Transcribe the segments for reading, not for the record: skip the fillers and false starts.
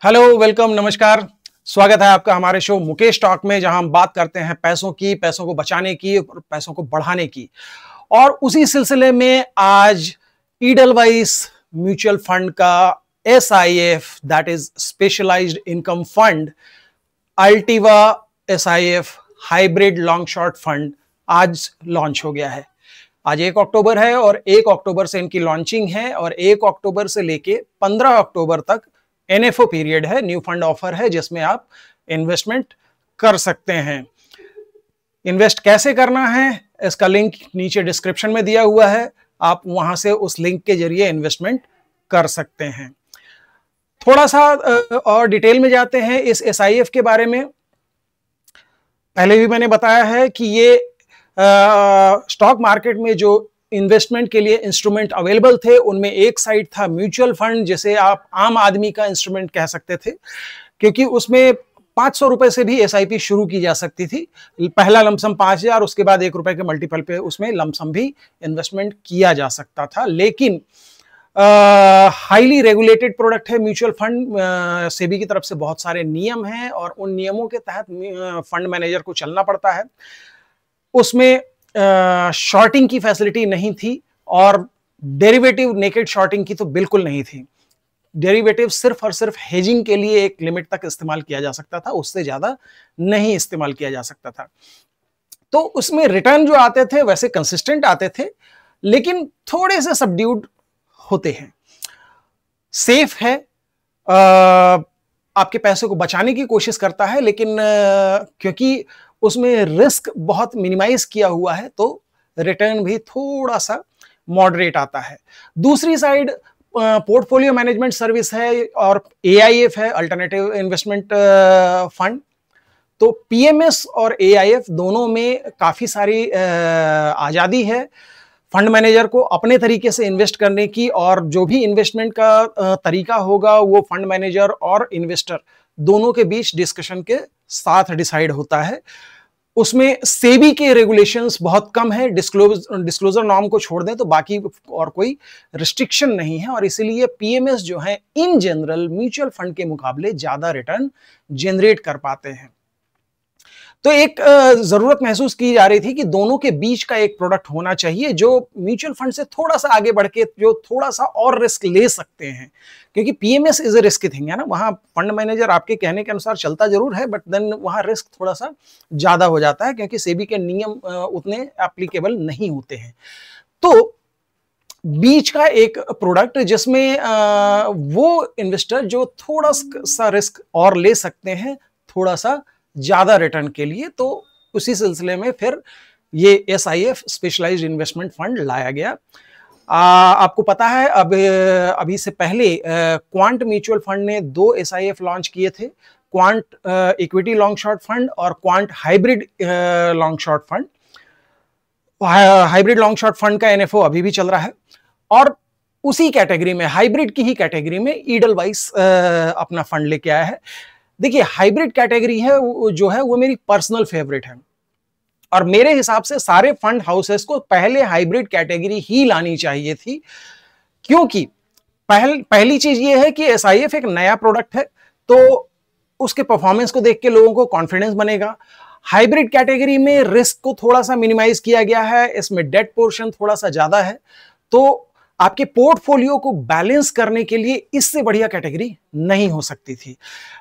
Hello, welcome, नमस्कार। स्वागत है आपका हमारे शो मुकेश टॉक में, जहां हम बात करते हैं पैसों की, पैसों को बचाने की और पैसों को बढ़ाने की। और उसी सिलसिले में आज ईडलवाइस म्यूचुअल फंड का SIF, that is specialised income fund, Altiva SIF hybrid long short fund आज लॉन्च हो गया है। आज 1 अक्टूबर है और 1 अक्टूबर से इनकी लॉन्चिंग है और 1 अक्टूबर से लेके 15 अक्टूबर तक एनएफओ पीरियड है, न्यू फंड ऑफर है, जिसमें आप इन्वेस्टमेंट कर सकते हैं। इन्वेस्ट कैसे करना है इसका लिंक नीचे डिस्क्रिप्शन में दिया हुआ है, आप वहां से उस लिंक के जरिए इन्वेस्टमेंट कर सकते हैं। थोड़ा सा और डिटेल में जाते हैं इस एसआईएफ के बारे में। पहले भी मैंने बताया है कि ये स्टॉक मार्केट में जो इन्वेस्टमेंट के लिए इंस्ट्रूमेंट अवेलेबल थे उनमें एक साइड था म्यूचुअल फंड, जिसे आप आम आदमी का इंस्ट्रूमेंट कह सकते थे, क्योंकि उसमें 500 रुपए से भी एसआईपी शुरू की जा सकती थी। पहला लमसम 5000, उसके बाद 1 रुपए के मल्टीपल पे उसमें लमसम भी इन्वेस्टमेंट किया जा सकता था। लेकिन हाईली रेगुलेटेड प्रोडक्ट है म्यूचुअल फंड, सेबी की तरफ से बहुत सारे नियम हैं और उन नियमों के तहत फंड मैनेजर को चलना पड़ता है। उसमें शॉर्टिंग की फैसिलिटी नहीं थी और डेरिवेटिव नेकेड शॉर्टिंग की तो बिल्कुल नहीं थी। डेरिवेटिव सिर्फ और सिर्फ हेजिंग के लिए एक लिमिट तक इस्तेमाल किया जा सकता था, उससे ज्यादा नहीं इस्तेमाल किया जा सकता था। तो उसमें रिटर्न जो आते थे वैसे कंसिस्टेंट आते थे, लेकिन थोड़े से सबड्यूड होते हैं। सेफ है, आपके पैसे को बचाने की कोशिश करता है, लेकिन क्योंकि उसमें रिस्क बहुत मिनिमाइज किया हुआ है तो रिटर्न भी थोड़ा सा मॉडरेट आता है। दूसरी साइड पोर्टफोलियो मैनेजमेंट सर्विस है और एआईएफ है, अल्टरनेटिव इन्वेस्टमेंट फंड। तो पीएमएस और एआईएफ दोनों में काफी सारी आजादी है फंड मैनेजर को अपने तरीके से इन्वेस्ट करने की, और जो भी इन्वेस्टमेंट का तरीका होगा वो फंड मैनेजर और इन्वेस्टर दोनों के बीच डिस्कशन के साथ डिसाइड होता है। उसमें सेबी के रेगुलेशंस बहुत कम है, डिस्क्लोजर नॉर्म को छोड़ दें तो बाकी और कोई रिस्ट्रिक्शन नहीं है, और इसीलिए पीएमएस जो है इन जनरल म्यूचुअल फंड के मुकाबले ज्यादा रिटर्न जनरेट कर पाते हैं। तो एक जरूरत महसूस की जा रही थी कि दोनों के बीच का एक प्रोडक्ट होना चाहिए जो म्यूचुअल फंड से थोड़ा सा आगे बढ़ के जो थोड़ा सा और रिस्क ले सकते हैं, क्योंकि PMS is a risky thing है ना। वहां फंड मैनेजर आपके कहने के अनुसार चलता जरूर है, बट देन वहां रिस्क थोड़ा सा ज्यादा हो जाता है, क्योंकि सेबी के नियम उतने एप्लीकेबल नहीं होते हैं। तो बीच का एक प्रोडक्ट जिसमें वो इन्वेस्टर जो थोड़ा सा रिस्क और ले सकते हैं थोड़ा सा ज्यादा रिटर्न के लिए, तो उसी सिलसिले में फिर ये एसआईएफ स्पेशलाइज्ड इन्वेस्टमेंट फंड लाया गया। आपको पता है अभी से पहले क्वांट म्यूचुअल फंड ने 2 एसआईएफ लॉन्च किए थे, Quant equity long short fund और Quant hybrid long short fund. Hybrid long short fund का एनएफओ अभी भी चल रहा है, और उसी कैटेगरी में, हाइब्रिड की ही कैटेगरी में ईडलवाइस अपना फंड लेके आया है। देखिए, हाइब्रिड कैटेगरी है जो है वो मेरी पर्सनल फेवरेट है, और मेरे हिसाब से सारे फंड हाउसेस को पहले हाइब्रिड कैटेगरी ही लानी चाहिए थी, क्योंकि पहली चीज ये है कि एसआईएफ एक नया प्रोडक्ट है, तो उसके परफॉर्मेंस को देख के लोगों को कॉन्फिडेंस बनेगा। हाइब्रिड कैटेगरी में रिस्क को थोड़ा सा मिनिमाइज किया गया है, इसमें डेट पोर्शन थोड़ा सा ज्यादा है, तो आपके पोर्टफोलियो को बैलेंस करने के लिए इससे बढ़िया कैटेगरी नहीं हो सकती थी।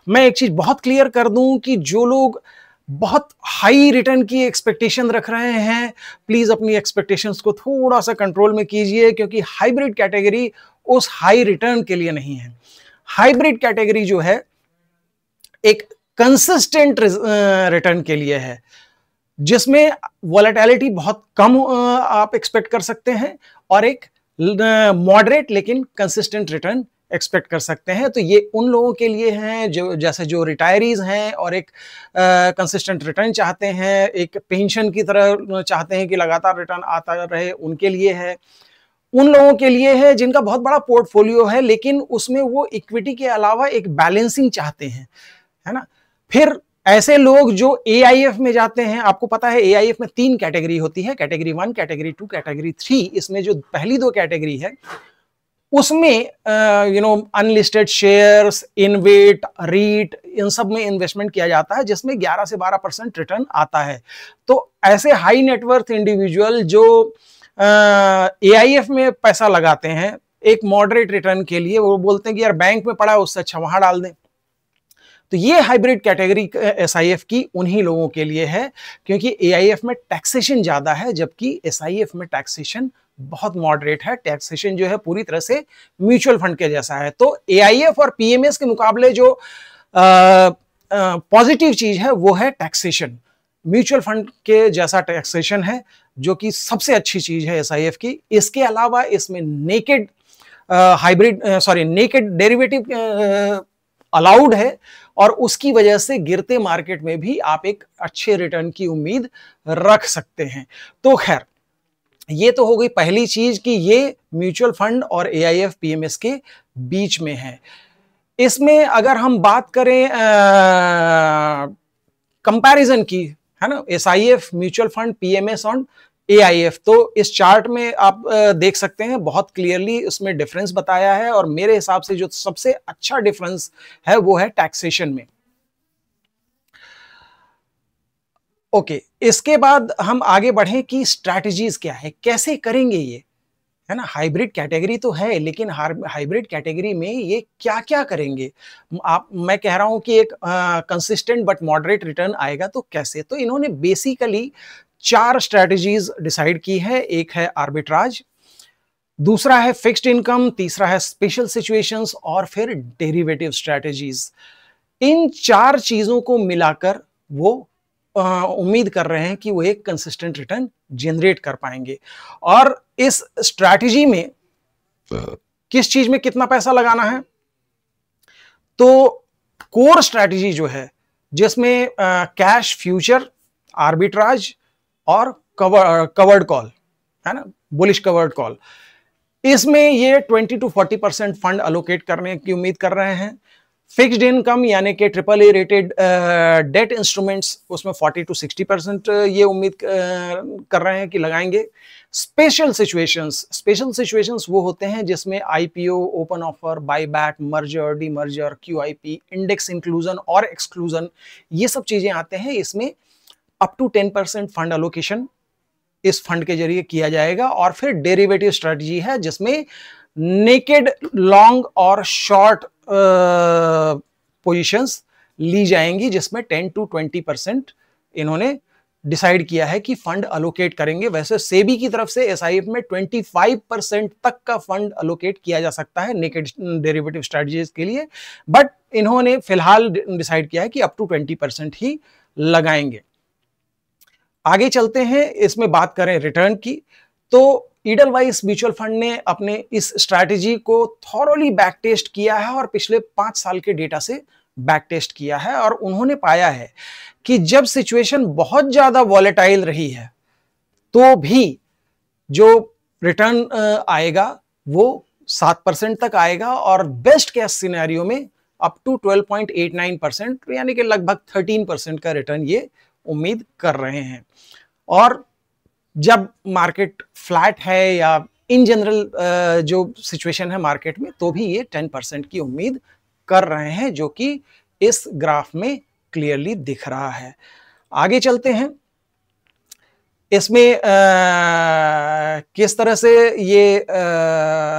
मैं एक चीज बहुत क्लियर कर दूं कि जो लोग बहुत हाई रिटर्न की एक्सपेक्टेशन रख रहे हैं, प्लीज अपनी एक्सपेक्टेशंस को थोड़ा सा कंट्रोल में कीजिए, क्योंकि हाइब्रिड कैटेगरी उस हाई रिटर्न के लिए नहीं है। हाइब्रिड कैटेगरी जो है एक कंसिस्टेंट रिटर्न के लिए है, जिसमें वॉलेटिलिटी बहुत कम आप एक्सपेक्ट कर सकते हैं और एक मॉडरेट लेकिन कंसिस्टेंट रिटर्न एक्सपेक्ट कर सकते हैं। तो ये उन लोगों के लिए हैं जो रिटायरीज हैं और एक कंसिस्टेंट रिटर्न चाहते हैं, एक पेंशन की तरह चाहते हैं कि लगातार रिटर्न आता रहे, उनके लिए है। उन लोगों के लिए है जिनका बहुत बड़ा पोर्टफोलियो है, लेकिन उसमें वो इक्विटी के अलावा एक बैलेंसिंग चाहते हैं, है ना। फिर ऐसे लोग जो एआईएफ में जाते हैं, आपको पता है एआईएफ में 3 कैटेगरी होती है, कैटेगरी 1, कैटेगरी 2, कैटेगरी 3। इसमें जो पहली 2 कैटेगरी है उसमें अनलिस्टेड शेयर्स, इनवेट, रीट, इन सब में इन्वेस्टमेंट किया जाता है, जिसमें 11 से 12% रिटर्न आता है। तो ऐसे हाई नेटवर्थ इंडिविजुअल जो AIF में पैसा लगाते हैं एक मॉडरेट रिटर्न के लिए, वो बोलते हैं कि यार बैंक में पड़ा है उससे अच्छा वहां डाल दें। तो ये हाइब्रिड कैटेगरी SIF की उन्हीं लोगों के लिए है, क्योंकि AIF में टैक्सेशन ज्यादा है जबकि SIF में टैक्सेशन बहुत मॉडरेट है। टैक्सेशन जो है पूरी तरह से म्यूचुअल फंड के जैसा है। तो AIF और PMS के मुकाबले जो पॉजिटिव चीज है वो है टैक्सेशन। म्यूचुअल फंड के जैसा टैक्सेशन है जो कि सबसे अच्छी चीज है SIF की। इसके अलावा इसमें नेकेड डेरिवेटिव अलाउड है और उसकी वजह से गिरते मार्केट में भी आप एक अच्छे रिटर्न की उम्मीद रख सकते हैं। तो खैर, ये तो हो गई पहली चीज कि ये म्यूचुअल फंड और AIF PMS के बीच में है। इसमें अगर हम बात करें कंपैरिजन की, है ना, SIF, म्यूचुअल फंड, PMS और AIF, तो इस चार्ट में आप देख सकते हैं बहुत क्लियरली इसमें डिफरेंस बताया है। और मेरे हिसाब से जो सबसे अच्छा डिफरेंस है वो है टैक्सेशन में। ओके, इसके बाद हम आगे बढ़ें कि स्ट्रैटेजीज क्या है, कैसे करेंगे ये, है ना। हाइब्रिड कैटेगरी तो है, लेकिन हाइब्रिड कैटेगरी में ये क्या क्या करेंगे। मैं कह रहा हूं कि एक कंसिस्टेंट बट मॉडरेट रिटर्न आएगा, तो कैसे। तो इन्होंने बेसिकली 4 स्ट्रैटेजीज डिसाइड की है। एक है आर्बिट्राज, दूसरा है फिक्स्ड इनकम, तीसरा है स्पेशल सिचुएशंस और फिर डेरिवेटिव स्ट्रैटेजीज। इन 4 चीजों को मिलाकर वो उम्मीद कर रहे हैं कि वो एक कंसिस्टेंट रिटर्न जनरेट कर पाएंगे। और इस स्ट्रैटेजी में किस चीज में कितना पैसा लगाना है, तो कोर स्ट्रैटेजी जो है जिसमें कैश फ्यूचर, आर्बिट्राज और कवर्ड कॉल, है ना, बुलिश कवर्ड कॉल, इसमें ये 20 to 40% फंड अलोकेट करने की उम्मीद कर रहे हैं। फिक्स्ड इनकम यानी कि AAA रेटेड डेट इंस्ट्रूमेंट्स, उसमें 40 to 60% ये उम्मीद कर रहे हैं कि लगाएंगे। स्पेशल सिचुएशंस वो होते हैं जिसमें IPO, open offer, buyback, merger, demerger, QIP, index inclusion और एक्सक्लूजन, ये सब चीजें आते हैं। इसमें अप टू 10% फंड अलोकेशन इस फंड के जरिए किया जाएगा। और फिर डेरिवेटिव स्ट्रेटजी है जिसमें नेकेड लॉन्ग और शॉर्ट पोजीशंस ली जाएंगी, जिसमें 10 to 20% इन्होंने डिसाइड किया है कि फंड अलोकेट करेंगे। वैसे सेबी की तरफ से SIF में 25% तक का फंड अलोकेट किया जा सकता है नेकेड डेरिवेटिव स्ट्रेटजीज के लिए, बट इन्होंने फिलहाल डिसाइड किया है कि अप टू 20% ही लगाएंगे। आगे चलते हैं, इसमें बात करें रिटर्न की, तो ईडलवाइस म्यूचुअल फंड ने अपने इस स्ट्रैटेजी को थॉरोली बैक टेस्ट किया है और पिछले 5 साल के डेटा से बैक टेस्ट किया है। और उन्होंने पाया है कि जब सिचुएशन बहुत ज्यादा वॉलेटाइल रही है तो भी जो रिटर्न आएगा वो 7% तक आएगा, और बेस्ट केस सिनेरियो में अप टू 12.89%, यानी कि लगभग 13% का रिटर्न ये उम्मीद कर रहे हैं। और जब मार्केट फ्लैट है या इन जनरल जो सिचुएशन है मार्केट में, तो भी ये 10% की उम्मीद कर रहे हैं, जो कि इस ग्राफ में क्लियरली दिख रहा है। आगे चलते हैं, इसमें किस तरह से ये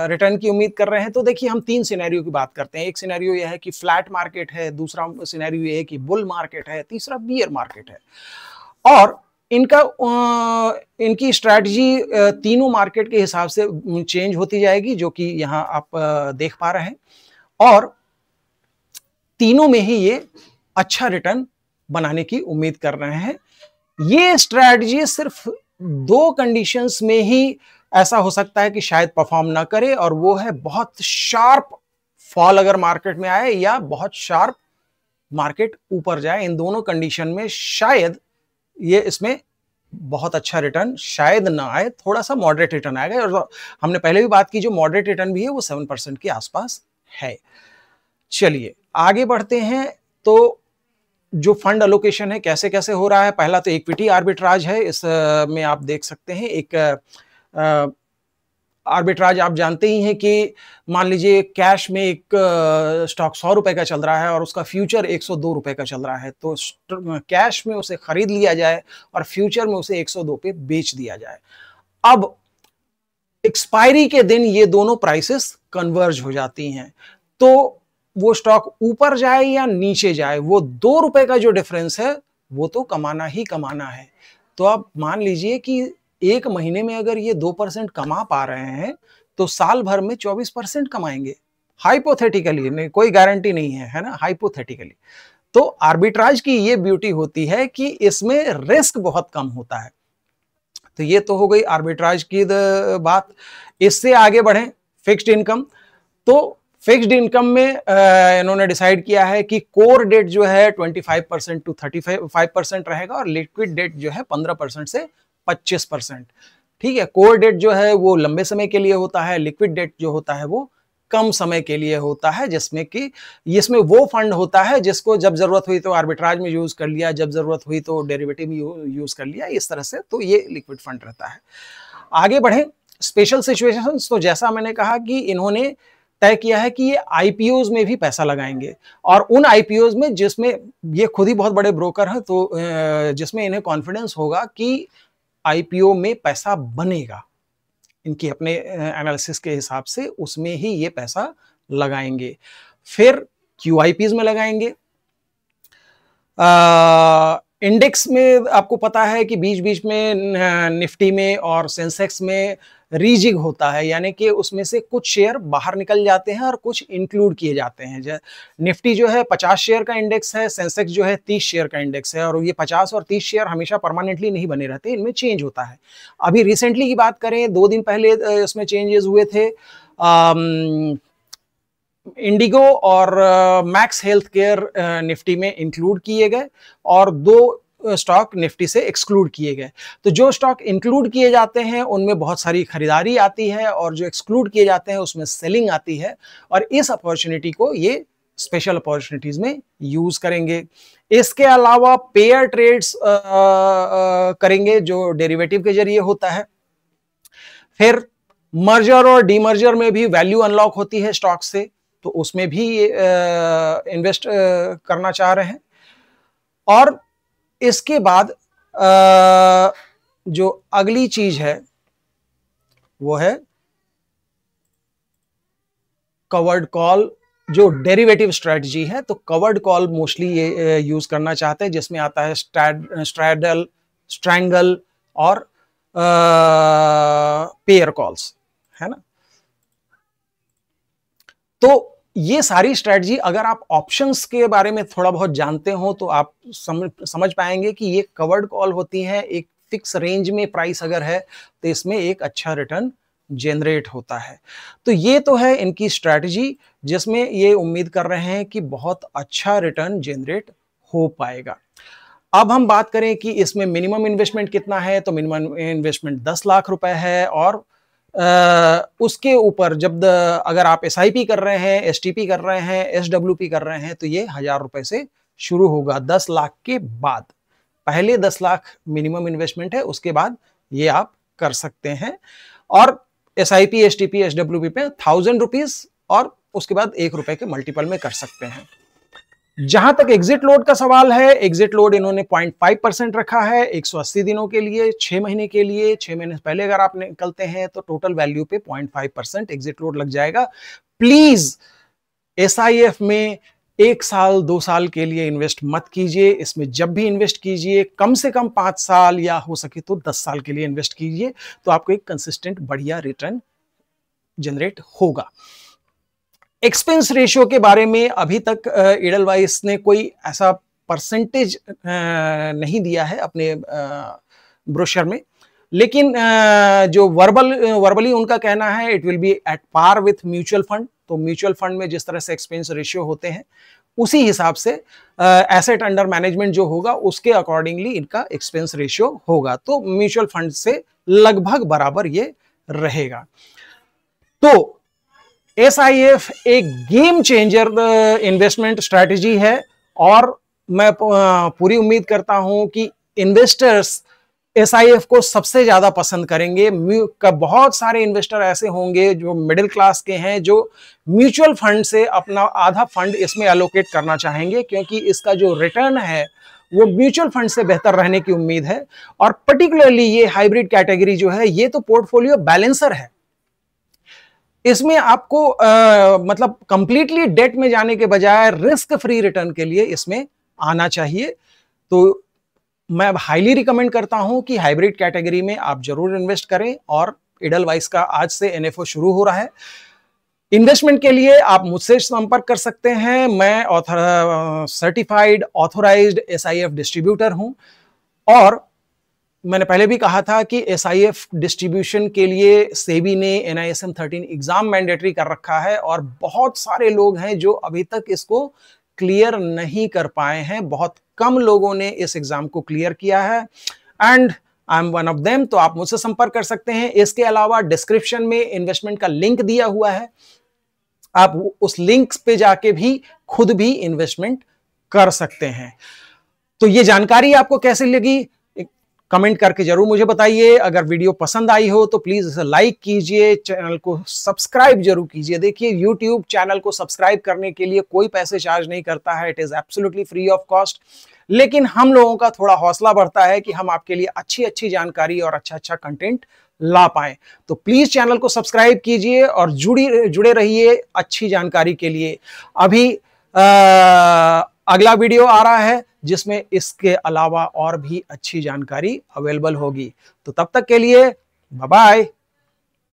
रिटर्न की उम्मीद कर रहे हैं। तो देखिए, हम 3 सिनेरियो की बात करते हैं। एक सिनेरियो यह है कि फ्लैट मार्केट है, दूसरा सिनेरियो यह है कि बुल मार्केट है, तीसरा बियर मार्केट है। और इनकी स्ट्रैटेजी तीनों मार्केट के हिसाब से चेंज होती जाएगी, जो कि यहां आप देख पा रहे हैं। और तीनों में ही ये अच्छा रिटर्न बनाने की उम्मीद कर रहे हैं। ये स्ट्रैटेजी सिर्फ 2 कंडीशंस में ही ऐसा हो सकता है कि शायद परफॉर्म ना करे, और वो है बहुत शार्प फॉल अगर मार्केट में आए या बहुत शार्प मार्केट ऊपर जाए। इन दोनों कंडीशन में शायद ये इसमें बहुत अच्छा रिटर्न शायद ना आए, थोड़ा सा मॉडरेट रिटर्न आएगा। और हमने पहले भी बात की, जो मॉडरेट रिटर्न भी है वो 7% के आसपास है। चलिए आगे बढ़ते हैं, तो जो फंड अलोकेशन है कैसे कैसे हो रहा है। पहला तो इक्विटी आर्बिट्राज है, इस में आप देख सकते हैं एक आर्बिट्राज आप जानते ही हैं कि मान लीजिए कैश में एक स्टॉक 100 रुपए का चल रहा है और उसका फ्यूचर 102 रुपए का चल रहा है, तो कैश में उसे खरीद लिया जाए और फ्यूचर में उसे 102 पे बेच दिया जाए। अब एक्सपायरी के दिन ये दोनों प्राइसेस कन्वर्ज हो जाती हैं, तो वो स्टॉक ऊपर जाए या नीचे जाए, वो 2 रुपए का जो डिफरेंस है वो तो कमाना ही कमाना है। तो आप मान लीजिए कि एक महीने में अगर ये 2% कमा पा रहे हैं तो साल भर में 24% कमाएंगे। हाइपोथेटिकली, नहीं कोई गारंटी नहीं है ना, हाइपोथेटिकली। तो आर्बिट्राज की ये ब्यूटी होती है कि इसमें रिस्क बहुत कम होता है। तो ये तो हो गई आर्बिट्राज की बात। इससे आगे बढ़ें फिक्स्ड इनकम। तो फिक्स्ड इनकम में इन्होंने डिसाइड किया है कि कोर डेट जो है 25% टू 35% रहेगा और लिक्विड डेट जो है 15% से 25%। ठीक है, कोर डेट जो है वो लंबे समय के लिए होता है, लिक्विड डेट जो होता है वो कम समय के लिए होता है, जिसमें कि इसमें वो फंड होता है जिसको जब जरूरत हुई तो आर्बिट्राज में यूज कर लिया, जब जरूरत हुई तो डेरिवेटिव में यूज कर लिया, इस तरह से। तो ये लिक्विड फंड रहता है। आगे बढ़े स्पेशल सिचुएशंस। तो जैसा मैंने कहा कि इन्होंने तय किया है कि ये आईपीओज में भी पैसा लगाएंगे, और उन आईपीओज में जिसमें ये खुद ही बहुत बड़े ब्रोकर हैं, तो जिसमें इन्हें कॉन्फिडेंस होगा कि आईपीओ में पैसा बनेगा, इनकी अपने एनालिसिस के हिसाब से उसमें ही ये पैसा लगाएंगे। फिर क्यूआईपीज में लगाएंगे। इंडेक्स में आपको पता है कि बीच बीच में निफ्टी में और सेंसेक्स में रीजिग होता है, यानी कि उसमें से कुछ शेयर बाहर निकल जाते हैं और कुछ इंक्लूड किए जाते हैं। निफ्टी जो है 50 शेयर का इंडेक्स है, सेंसेक्स जो है 30 शेयर का इंडेक्स है, और ये 50 और 30 शेयर हमेशा परमानेंटली नहीं बने रहते, इनमें चेंज होता है। अभी रिसेंटली की बात करें, 2 दिन पहले इसमें चेंजेस हुए थे। इंडिगो और मैक्स हेल्थ केयर निफ्टी में इंक्लूड किए गए और 2 स्टॉक निफ्टी से एक्सक्लूड किए गए। तो जो स्टॉक इंक्लूड किए जाते हैं उनमें बहुत सारी खरीदारी आती है, और जो एक्सक्लूड किए जाते हैं उसमें सेलिंग आती है, और इस अपॉर्चुनिटी को ये स्पेशल अपॉर्चुनिटीज में यूज करेंगे। इसके अलावा पेयर ट्रेड्स करेंगे जो डेरिवेटिव के जरिए होता है। फिर मर्जर और डीमर्जर में भी वैल्यू अनलॉक होती है स्टॉक से, तो उसमें भी इन्वेस्ट करना चाह रहे हैं। और इसके बाद जो अगली चीज है वो है कवर्ड कॉल, जो डेरिवेटिव स्ट्रेटजी है। तो कवर्ड कॉल मोस्टली ये यूज करना चाहते हैं, जिसमें आता है स्ट्रैडल, स्ट्रैंगल और पेयर कॉल्स, है ना। तो ये सारी स्ट्रेटजी अगर आप ऑप्शंस के बारे में थोड़ा बहुत जानते हो तो आप समझ पाएंगे कि ये कवर्ड कॉल होती है। एक फिक्स रेंज में प्राइस अगर है तो इसमें एक अच्छा रिटर्न जनरेट होता है। तो ये तो है इनकी स्ट्रेटजी, जिसमें ये उम्मीद कर रहे हैं कि बहुत अच्छा रिटर्न जनरेट हो पाएगा। अब हम बात करें कि इसमें मिनिमम इन्वेस्टमेंट कितना है, तो मिनिमम इन्वेस्टमेंट 10 लाख रुपए है, और उसके ऊपर जब अगर आप एसआईपी कर रहे हैं, एसटीपी कर रहे हैं, एसडब्ल्यूपी कर रहे हैं, तो ये 1000 रुपए से शुरू होगा 10 लाख के बाद। पहले 10 लाख मिनिमम इन्वेस्टमेंट है, उसके बाद ये आप कर सकते हैं। और एसआईपी, एसटीपी, एसडब्ल्यूपी पे 1000 रुपीज, और उसके बाद 1 रुपए के मल्टीपल में कर सकते हैं। जहां तक एग्जिट लोड का सवाल है, एग्जिट लोड इन्होंने 0.5% रखा है 180 दिनों के लिए, 6 महीने के लिए। 6 महीने से पहले अगर आप निकलते हैं तो टोटल वैल्यू पे 0.5% एग्जिट लोड लग जाएगा। प्लीज एसआईएफ में 1 साल 2 साल के लिए इन्वेस्ट मत कीजिए। इसमें जब भी इन्वेस्ट कीजिए कम से कम 5 साल या हो सके तो 10 साल के लिए इन्वेस्ट कीजिए, तो आपको एक कंसिस्टेंट बढ़िया रिटर्न जनरेट होगा। एक्सपेंस रेशियो के बारे में अभी तक एडलवाइस ने कोई ऐसा परसेंटेज नहीं दिया है अपने ब्रोशर में, लेकिन जो वर्बली उनका कहना है it will be at par with mutual fund. तो म्यूचुअल फंड में जिस तरह से एक्सपेंस रेशियो होते हैं उसी हिसाब से एसेट अंडर मैनेजमेंट जो होगा उसके अकॉर्डिंगली इनका एक्सपेंस रेशियो होगा। तो म्यूचुअल फंड से लगभग बराबर ये रहेगा। तो एसआईएफ एक गेम चेंजर इन्वेस्टमेंट स्ट्रैटेजी है, और मैं पूरी उम्मीद करता हूं कि इन्वेस्टर्स एसआईएफ को सबसे ज्यादा पसंद करेंगे। बहुत सारे इन्वेस्टर ऐसे होंगे जो मिडिल क्लास के हैं, जो म्यूचुअल फंड से अपना आधा फंड इसमें एलोकेट करना चाहेंगे, क्योंकि इसका जो रिटर्न है वो म्यूचुअल फंड से बेहतर रहने की उम्मीद है। और पर्टिकुलरली ये हाइब्रिड कैटेगरी जो है, ये तो पोर्टफोलियो बैलेंसर है। इसमें आपको मतलब कंप्लीटली डेट में जाने के बजाय रिस्क फ्री रिटर्न के लिए इसमें आना चाहिए। तो मैं हाईली रिकमेंड करता हूं कि हाइब्रिड कैटेगरी में आप जरूर इन्वेस्ट करें। और इडलवाइस का आज से एनएफओ शुरू हो रहा है। इन्वेस्टमेंट के लिए आप मुझसे संपर्क कर सकते हैं। मैं सर्टिफाइड ऑथोराइज्ड एसआईएफ डिस्ट्रीब्यूटर हूं। और मैंने पहले भी कहा था कि एसआईएफ डिस्ट्रीब्यूशन के लिए सेबी ने NISM 13 एग्जाम मैंडेटरी कर रखा है, और बहुत सारे लोग हैं जो अभी तक इसको क्लियर नहीं कर पाए हैं। बहुत कम लोगों ने इस एग्जाम को क्लियर किया है, and I am one of them. तो आप मुझसे संपर्क कर सकते हैं। इसके अलावा डिस्क्रिप्शन में इन्वेस्टमेंट का लिंक दिया हुआ है, आप उस लिंक पे जाके भी खुद भी इन्वेस्टमेंट कर सकते हैं। तो ये जानकारी आपको कैसी लगी, कमेंट करके जरूर मुझे बताइए। अगर वीडियो पसंद आई हो तो प्लीज इसे लाइक कीजिए, चैनल को सब्सक्राइब जरूर कीजिए। देखिए, यूट्यूब चैनल को सब्सक्राइब करने के लिए कोई पैसे चार्ज नहीं करता है, it is absolutely free of cost. लेकिन हम लोगों का थोड़ा हौसला बढ़ता है कि हम आपके लिए अच्छी अच्छी जानकारी और अच्छा अच्छा कंटेंट ला पाए। तो प्लीज चैनल को सब्सक्राइब कीजिए और जुड़े रहिए अच्छी जानकारी के लिए। अभी अगला वीडियो आ रहा है जिसमें इसके अलावा और भी अच्छी जानकारी अवेलेबल होगी। तो तब तक के लिए बाय बाय।